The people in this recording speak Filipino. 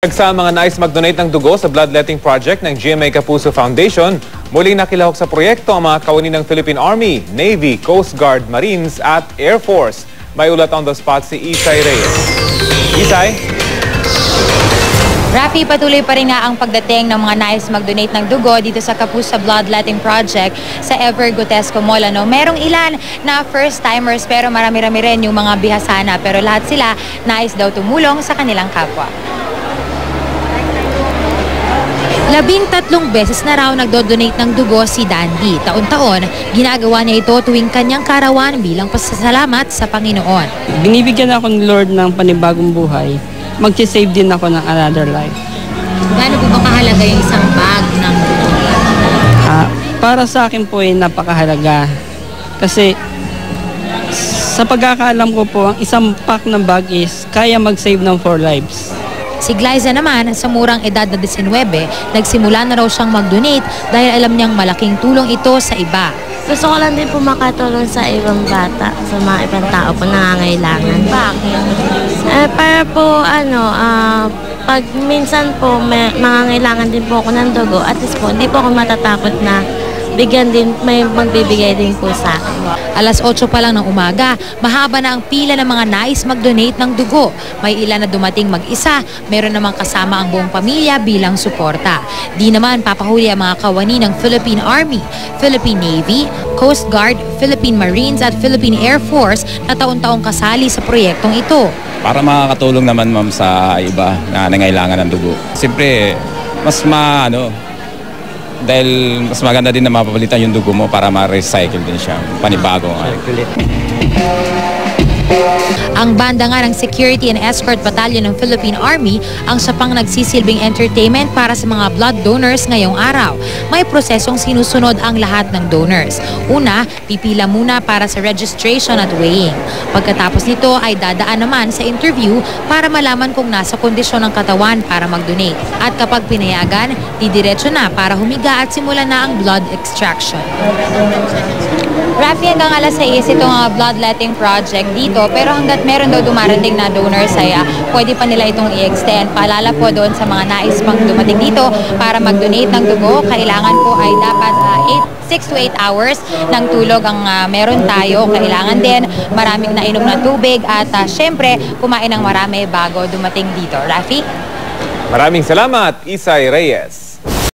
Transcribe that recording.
Sa mga nais mag-donate ng dugo sa bloodletting project ng GMA Kapuso Foundation, muling nakilahok sa proyekto ang mga kawani ng Philippine Army, Navy, Coast Guard, Marines at Air Force. May ulat on the spot si Isay Reyes. Isay? Rafi, patuloy pa rin nga ang pagdating ng mga nais mag-donate ng dugo dito sa Kapuso Bloodletting Project sa Ever Gotesco Mall. Merong ilan na first-timers pero marami-rami rin yung mga bihasana, pero lahat sila nais daw tumulong sa kanilang kapwa. 13 beses na raw nagdo-donate ng dugo si Dandy. Taon-taon, ginagawa niya ito tuwing kanyang karawan bilang pasasalamat sa Panginoon. Binibigyan ako ni Lord ng panibagong buhay. Mag-save din ako ng another life. Gaano po ba kahalaga yung isang bag ng dugo? Para sa akin po ay napakahalaga. Kasi sa pagkakaalam ko po, ang isang pack ng bag is kaya mag-save ng 4 lives. Si Glyza naman, sa murang edad na 19, nagsimula na raw siyang mag-donate dahil alam niyang malaking tulong ito sa iba. Gusto ko lang din po makatulong sa ibang bata, sa mga ibang tao po nangangailangan. Bakit? Para po, pag minsan po mangangailangan din po ako ng dugo, at least po, hindi po ako matatakot na bigyan din, may magbibigay din po sa akin. Alas 8 pa lang ng umaga, mahaba na ang pila ng mga nais mag-donate ng dugo. May ilan na dumating mag-isa, meron namang kasama ang buong pamilya bilang suporta. Di naman papahuli ang mga kawani ng Philippine Army, Philippine Navy, Coast Guard, Philippine Marines at Philippine Air Force na taon-taong kasali sa proyektong ito. Para makakatulong naman ma'am sa iba na nangailangan ng dugo. Siyempre, dahil mas maganda din na mapapalitan yung dugo mo para ma-recycle din siya. Panibago. Ang banda nga ng Security and Escort Battalion ng Philippine Army ang siya pang nagsisilbing entertainment para sa mga blood donors ngayong araw. May prosesong sinusunod ang lahat ng donors. Una, pipila muna para sa registration at weighing. Pagkatapos nito ay dadaan naman sa interview para malaman kung nasa kondisyon ng katawan para mag-donate. At kapag pinayagan, didiretso na para humiga at simulan na ang blood extraction. Rafi, hanggang alas 6 itong bloodletting project dito, pero hanggat meron daw dumarating na donors ay pwede pa nila itong i-extend. Paalala po doon sa mga nais pang dumating dito para mag-donate ng dugo, kailangan po ay dapat 6 to 8 hours ng tulog ang meron tayo. Kailangan din maraming nainom na tubig at syempre kumain ng marami bago dumating dito. Rafi? Maraming salamat, Isay Reyes.